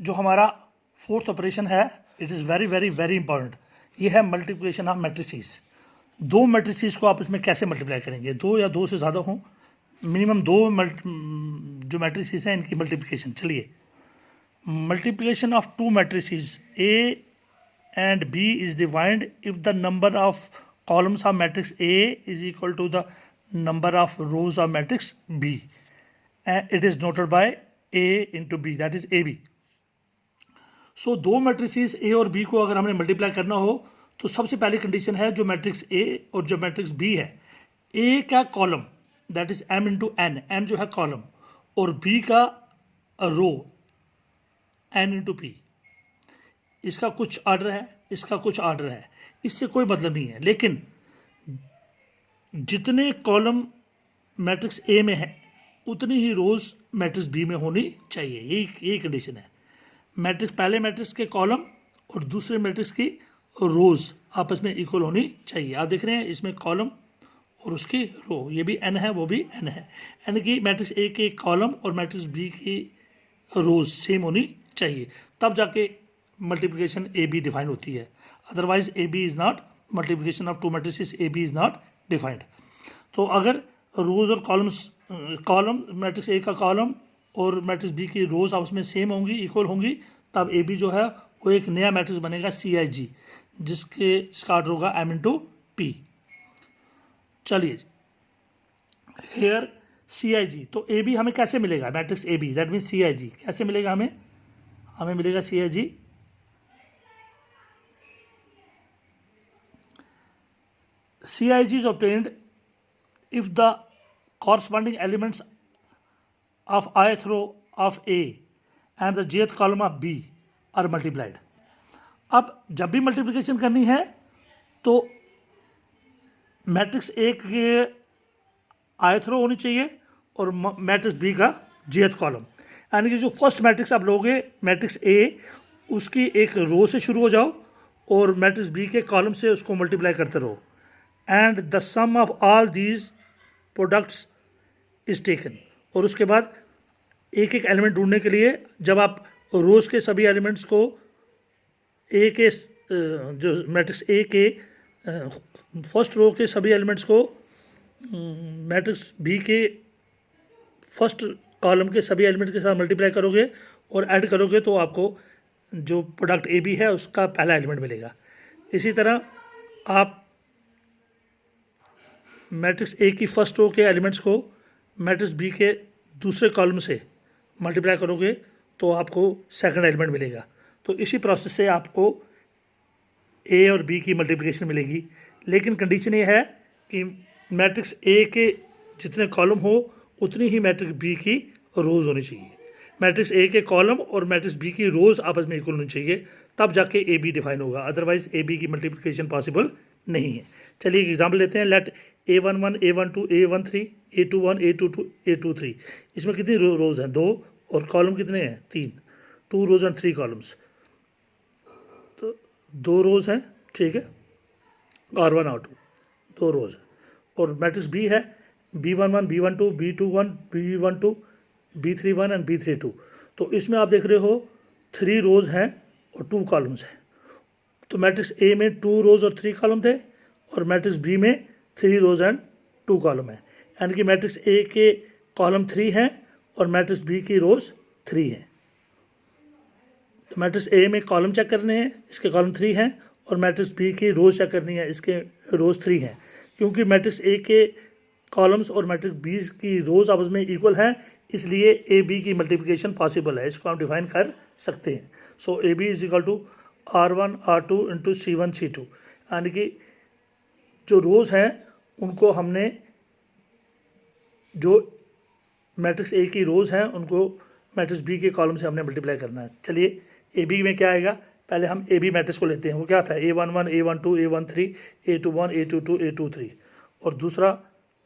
जो हमारा fourth operation है, it is very very very important. ये है मल्टीप्लिकेशन ऑफ मैट्रिसेस। दो मैट्रिसेस को आप इसमें कैसे मल्टीप्लाई करेंगे, दो या दो से ज़्यादा हों, मिनिमम दो जो मैट्रिसेस हैं इनकी मल्टीप्लिकेशन। चलिए, multiplication of two matrices A and B is defined if the number of columns of matrix A is equal to the number of rows of matrix B, and it is noted by A into B, that is AB. So दो matrices A और B को अगर हमने multiply करना हो तो सबसे पहली कंडीशन है जो मैट्रिक्स A और जो मैट्रिक्स B है, A का column that is M into N, N जो है कॉलम, और B का रो N इंटू P। इसका कुछ ऑर्डर है, इसका कुछ ऑर्डर है, इससे कोई मतलब नहीं है, लेकिन जितने कॉलम मैट्रिक्स ए में है उतनी ही रोज मैट्रिक्स बी में होनी चाहिए। यही कंडीशन है। मैट्रिक्स पहले मैट्रिक्स के कॉलम और दूसरे मैट्रिक्स की रोज आपस में इक्वल होनी चाहिए। आप देख रहे हैं इसमें कॉलम और उसकी रो, ये भी एन है वो भी एन है, यानी कि मैट्रिक्स ए के कॉलम और मैट्रिक्स बी की रोज सेम होनी चाहिए, तब जाके मल्टीप्लिकेशन ए बी डिफाइन होती है। Otherwise A B is not, multiplication of two matrices A B is not defined. तो अगर रोज और कॉलम मैट्रिक्स ए का कॉलम और मैट्रिक्स बी की रोज आपस में सेम होंगी, इक्वल होंगी, तब ए बी जो है वो एक नया मैट्रिक्स बनेगा CIG, जिसका ऑर्डर होगा M इंटू P। चलिए, हेयर CIG, तो ए बी हमें कैसे मिलेगा, matrix A B that mean CIG कैसे मिलेगा हमें मिलेगा CIG is obtained if the corresponding elements of ith row of A and the jth column of B are multiplied। अब जब भी मल्टीप्लिकेशन करनी है तो मैट्रिक्स ए के ith रो होनी चाहिए और मैट्रिक्स बी का jth कॉलम, यानी कि जो फर्स्ट मैट्रिक्स आप लोगे मैट्रिक्स ए, उसकी एक रो से शुरू हो जाओ और मैट्रिक्स बी के कॉलम से उसको मल्टीप्लाई करते रहो, and the sum of all these products is taken. और उसके बाद एक एक एलिमेंट ढूंढने के लिए जब आप रोज के सभी एलिमेंट्स को ए के जो मैट्रिक्स ए के फर्स्ट रो के सभी एलिमेंट्स को मैट्रिक्स बी के फर्स्ट कॉलम के सभी एलिमेंट के साथ मल्टीप्लाई करोगे और ऐड करोगे तो आपको जो प्रोडक्ट ए बी है उसका पहला एलिमेंट मिलेगा। इसी तरह आप मैट्रिक्स ए की फर्स्ट रो के एलिमेंट्स को मैट्रिक्स बी के दूसरे कॉलम से मल्टीप्लाई करोगे तो आपको सेकंड एलिमेंट मिलेगा। तो इसी प्रोसेस से आपको ए और बी की मल्टीप्लिकेशन मिलेगी, लेकिन कंडीशन ये है कि मैट्रिक्स ए के जितने कॉलम हो उतनी ही मैट्रिक्स बी की रोज़ होनी चाहिए। मैट्रिक्स ए के कॉलम और मैट्रिक्स बी की रोज़ आपस में इक्वल होनी चाहिए, तब जाके ए बी डिफाइन होगा, अदरवाइज ए बी की मल्टीप्लिकेशन पॉसिबल नहीं है। चलिए एक एग्जाम्पल लेते हैं। Late A11 A12 A13 A21 A22 A23, इसमें कितनी रोज़ हैं, 2, और कॉलम कितने हैं, 3, 2 रोज़ एंड 3 कॉलम्स, तो 2 रोज़ हैं, ठीक है, R1 R2 2 रोज़, और मैट्रिक्स बी है B11 B12 B21 B12 B31 and B32। तो इसमें आप देख रहे हो 3 रोज़ हैं और 2 कॉलम्स हैं। तो मैट्रिक्स ए में 2 रोज़ और 3 कॉलम थे और मैट्रिक्स बी में 3 रोज़ एंड 2 कॉलम है, यानी कि मैट्रिक्स ए के कॉलम 3 हैं और मैट्रिक्स बी की रोज़ 3 हैं। तो मैट्रिक्स ए में कॉलम चेक करने हैं, इसके कॉलम 3 हैं, और मैट्रिक्स बी की रोज़ चेक करनी है, इसके रोज़ 3 हैं। क्योंकि मैट्रिक्स ए के कॉलम्स और मैट्रिक्स बी की रोज़ आपस में इक्वल हैं, इसलिए ए बी की मल्टीप्लिकेशन पॉसिबल है, इसको हम डिफाइन कर सकते हैं। So A B is equal to R1 R2 into C1 C2, यानी कि जो रोज़ हैं उनको हमने, जो मैट्रिक्स ए की रोज़ हैं उनको मैट्रिक्स बी के कॉलम से हमने मल्टीप्लाई करना है। चलिए ए बी में क्या आएगा, पहले हम ए बी मैट्रिक्स को लेते हैं। वो क्या था, A11 A12 A13 A21 A22 A23, और दूसरा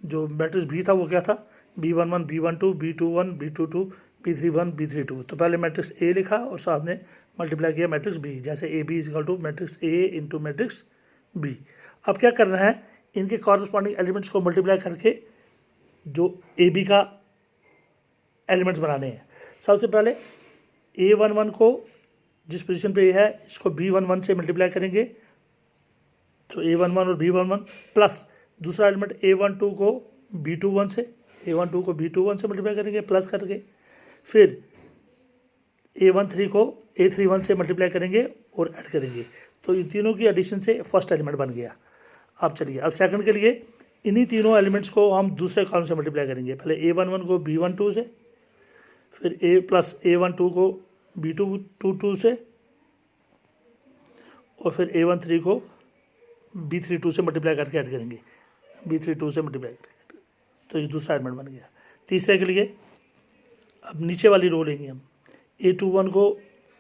जो मैट्रिक्स बी था वो क्या था, B11 B12 B21 B22 B31 B32। तो पहले मैट्रिक्स ए लिखा और साथ में मल्टीप्लाई किया मैट्रिक्स बी, जैसे A B is equal to matrix A into matrix B. अब क्या करना है, इनके कॉरस्पॉन्डिंग एलिमेंट्स को मल्टीप्लाई करके जो ए बी का एलिमेंट्स बनाने हैं। सबसे पहले A11 को जिस पोजीशन पे है इसको B11 से मल्टीप्लाई करेंगे, तो A11 और B11 प्लस दूसरा एलिमेंट A12 को B21 से, A12 को B21 से मल्टीप्लाई करेंगे प्लस करके, फिर A13 को A31 से मल्टीप्लाई करेंगे और ऐड करेंगे। तो इन तीनों की एडिशन से फर्स्ट एलिमेंट बन गया। अब चलिए अब सेकंड के लिए इन्हीं तीनों एलिमेंट्स को हम दूसरे कॉलम से मल्टीप्लाई करेंगे। पहले A11 को B12 से, फिर A12 को B22 से, और फिर A13 को B32 से मल्टीप्लाई करके ऐड करेंगे, B32 से मल्टीप्लाई करेंगे, तो ये दूसरा एलिमेंट बन गया। तीसरे के लिए अब नीचे वाली रो लेंगे हम, A21 को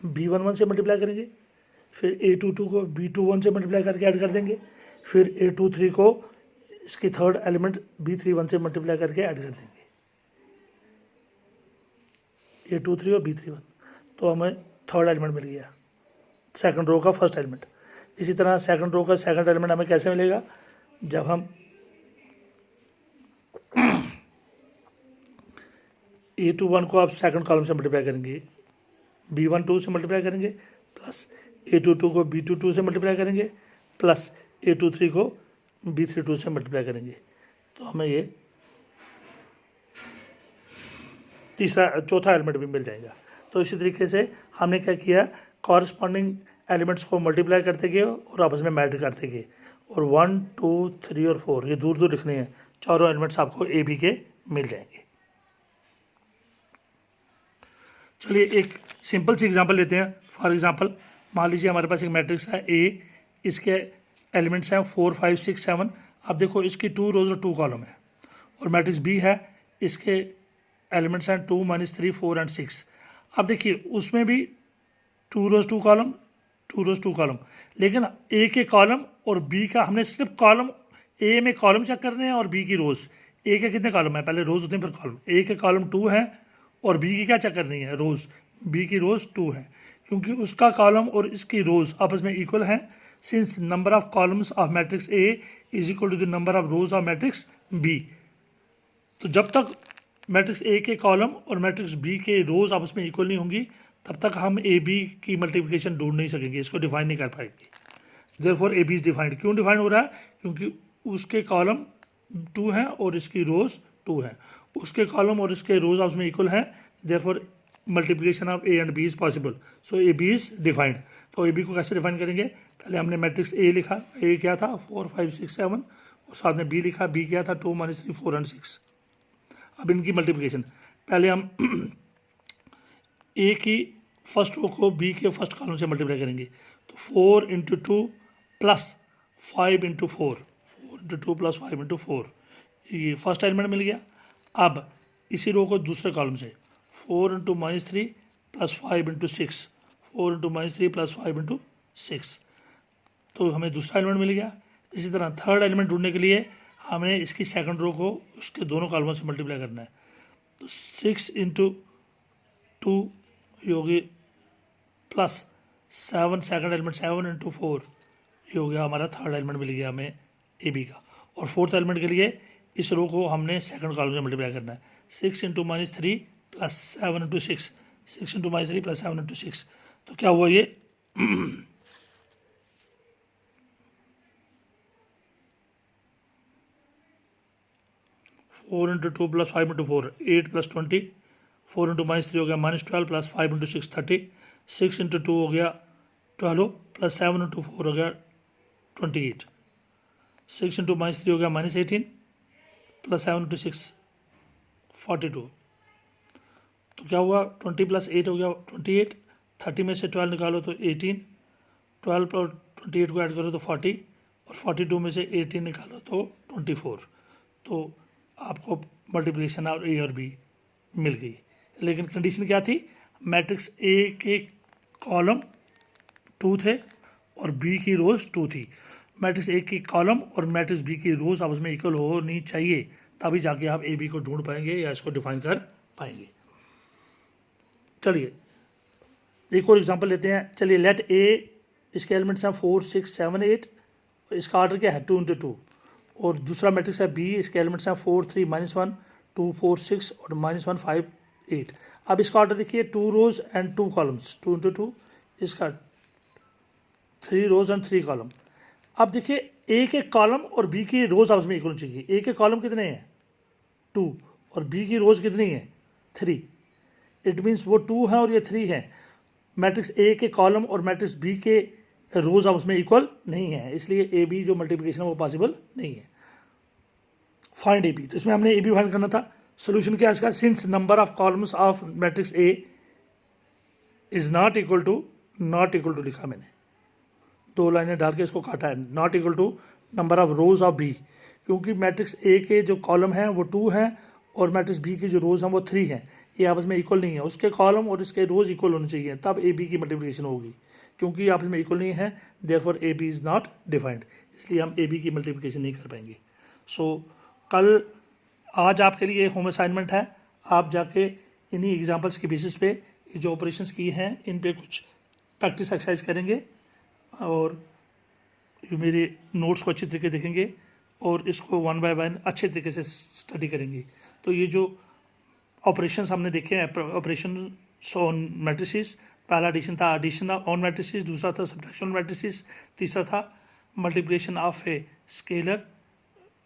B11 से मल्टीप्लाई करेंगे, फिर A22 को B21 से मल्टीप्लाई करके ऐड कर देंगे, फिर A23 को इसकी थर्ड एलिमेंट B31 से मल्टीप्लाई करके ऐड कर देंगे, A23 और B31, तो हमें थर्ड एलिमेंट मिल गया, सेकंड रो का फर्स्ट एलिमेंट। इसी तरह सेकंड रो का सेकंड एलिमेंट हमें कैसे मिलेगा, जब हम A21 को आप सेकंड कॉलम से मल्टीप्लाई करेंगे, B12 से मल्टीप्लाई करेंगे, प्लस A22 को B22 से मल्टीप्लाई करेंगे, प्लस A23 को B32 से मल्टीप्लाई करेंगे, तो हमें ये चौथा एलिमेंट भी मिल जाएगा। तो इसी तरीके से हमने क्या किया, कॉरस्पॉन्डिंग एलिमेंट्स को मल्टीप्लाई करते गए और आपस में मैच करते गए, और 1 2 3 और 4 ये दूर दूर लिखने हैं, चारों एलिमेंट्स आपको ए बी के मिल जाएंगे। चलिए एक सिंपल सी एग्जांपल लेते हैं। फॉर एग्जांपल मान लीजिए हमारे पास एक मैट्रिक्स है ए, इसके एलिमेंट्स हैं 4 5 6 7। अब देखो इसकी 2 रोज और 2 कॉलम है, और मैट्रिक्स बी है, इसके एलिमेंट्स हैं 2 -3 4 और 6। अब देखिए उसमें भी 2 रोज 2 कॉलम, 2 रोज 2 कॉलम, लेकिन ए के कॉलम और बी का हमने सिर्फ कॉलम, ए में कॉलम चेक करने हैं और बी की रोज। ए के कितने कॉलम है, पहले रोज होते हैं फिर कॉलम। ए के कॉलम 2 है और बी की क्या चेक करनी है, रोज। बी की रोज 2 है, क्योंकि उसका कॉलम और इसकी रोज आपस में इक्वल हैं, since number of columns of matrix A is equal to the number of rows of matrix B. तो जब तक मैट्रिक्स ए के कॉलम और मैट्रिक्स बी के रोज आपस में इक्वल नहीं होंगी, तब तक हम ए बी की मल्टीप्लिकेशन ढूंढ नहीं सकेंगे, इसको डिफाइन नहीं कर पाएंगे। Therefore A B is defined. क्यों डिफाइंड हो रहा है, क्योंकि उसके कॉलम 2 हैं और इसकी रोज 2 हैं, उसके कॉलम और इसके रोज आपस में इक्वल हैं, therefore multiplication of A and B is possible, so A B is defined. तो ए बी को कैसे डिफाइन करेंगे, पहले हमने मैट्रिक्स ए लिखा, ए क्या था 4 5 6 7, और साथ में बी लिखा, बी क्या था 2 -3 4 और 6। अब इनकी मल्टीप्लिकेशन, पहले हम ए की फर्स्ट रो को बी के फर्स्ट कॉलम से मल्टीप्लाई करेंगे, तो 4 × 2 + 5 × 4, 4 × 2 + 5 × 4, ये फर्स्ट एलिमेंट मिल गया। अब इसी रो को दूसरे कॉलम से 4 × -3 + 5 × 6, 4 × -3 + 5 × 6, तो हमें दूसरा एलिमेंट मिल गया। इसी तरह थर्ड एलिमेंट ढूंढने के लिए हमने इसकी सेकंड रो को उसके दोनों कॉलमों से मल्टीप्लाई करना है, तो 6 × 2 ये होगी प्लस 7, सेकंड एलिमेंट 7 × 4 ये हो गया हमारा थर्ड एलिमेंट मिल गया हमें ए बी का। और फोर्थ एलिमेंट के लिए इस रो को हमने सेकंड कॉलम से मल्टीप्लाई करना है, 6 × -3 + 7 × 6, 6 × -3 + 7 × 6, तो क्या हुआ ये 4 × 2 + 5 × 4 8 + 20, 4 × -3 हो गया -12 + 5 × 6 30, 6 × 2 हो गया 12 + 7 × 4 हो गया 28, 6 × -3 हो गया -18 + 7 × 6 42, तो क्या हुआ 20 + 8 हो गया 28, 30 में से 12 निकालो तो 18, 12 और 28 को ऐड करो तो 40, और 42 में से 18 निकालो तो 24, तो आपको मल्टीप्लिकेशन और ए और बी मिल गई। लेकिन कंडीशन क्या थी, मैट्रिक्स ए के कॉलम 2 थे और बी की रोज 2 थी। मैट्रिक्स ए की कॉलम और मैट्रिक्स बी की रोज आपस में इक्वल होनी चाहिए, तभी जाके आप ए बी को ढूंढ पाएंगे या इसको डिफाइन कर पाएंगे। चलिए एक और एग्जांपल लेते हैं। चलिए लेट ए, इसके एलिमेंट्स हैं 4 6 7 8, इसका ऑर्डर क्या है 2 × 2, और दूसरा मैट्रिक्स है बी, इसके एलिमेंट्स हैं 4 3 -1 2 4 6 और -1 5 8। अब इसका ऑर्डर देखिए 2 रोज एंड 2 कॉलम्स, 2 इंटू 2, इसका 3 रोज एंड 3 कॉलम। अब देखिए ए के कॉलम और बी की रोज आपस में इक्वल चाहिए। ए के कॉलम कितने हैं 2 और बी की रोज कितनी है 3। इट मीन्स वो 2 है और ये 3 है। मैट्रिक्स ए के कॉलम और मैट्रिक्स बी के रोज आपस में इक्वल नहीं है, इसलिए ए बी जो मल्टीप्लिकेशन है वो पॉसिबल नहीं है। फाइंड ए बी, तो इसमें हमने ए बी फाइंड करना था। सोल्यूशन क्या है इसका, since number of columns of matrix A is not equal to लिखा मैंने, 2 लाइनें डाल के इसको काटा है, not equal to number of rows of B, क्योंकि मैट्रिक्स ए के जो कॉलम हैं वो 2 हैं और मैट्रिक्स बी की जो रोज हैं वो 3 हैं, ये आपस में इक्वल नहीं है। उसके कॉलम और इसके रोज इक्वल होने चाहिए, तब ए बी की मल्टीप्लिकेशन होगी। क्योंकि आपस में इक्वल नहीं है, therefore A B is not defined, इसलिए हम ए बी की मल्टीप्लिकेशन नहीं कर पाएंगे। कल आज आपके लिए होम असाइनमेंट है, आप जाके इन्हीं एग्जांपल्स के बेसिस पे ये जो ऑपरेशंस किए हैं इन पे कुछ प्रैक्टिस एक्सरसाइज करेंगे और मेरे नोट्स को अच्छी तरीके देखेंगे और इसको 1 बाय 1 अच्छे तरीके से स्टडी करेंगे। तो ये जो ऑपरेशंस हमने देखे हैं, ऑपरेशन ऑन मैट्रिसेस, पहला एडिशन ऑन मैट्रिसेस, दूसरा था सब्ट्रैक्शन ऑन मैट्रिसेस, तीसरा था multiplication of a scalar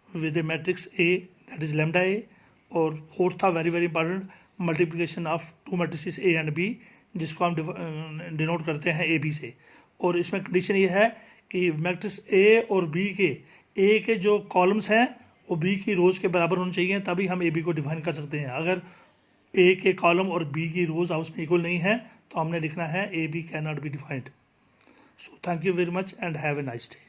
with a matrix A that is lambda A, और फोर्थ था very important multiplication of 2 matrices A and B, जिसको हम डिनोट करते हैं ए बी से। और इसमें कंडीशन ये है कि मैट्रिक्स ए और बी के ए के जो कॉलम्स हैं वो बी की रोज़ के बराबर होने चाहिए, तभी हम ए बी को डिफाइन कर सकते हैं। अगर ए के कॉलम और बी की रोज़ आपस में इक्वल नहीं है तो हमने लिखना है A B can not be defined. So thank you very much and have a nice day.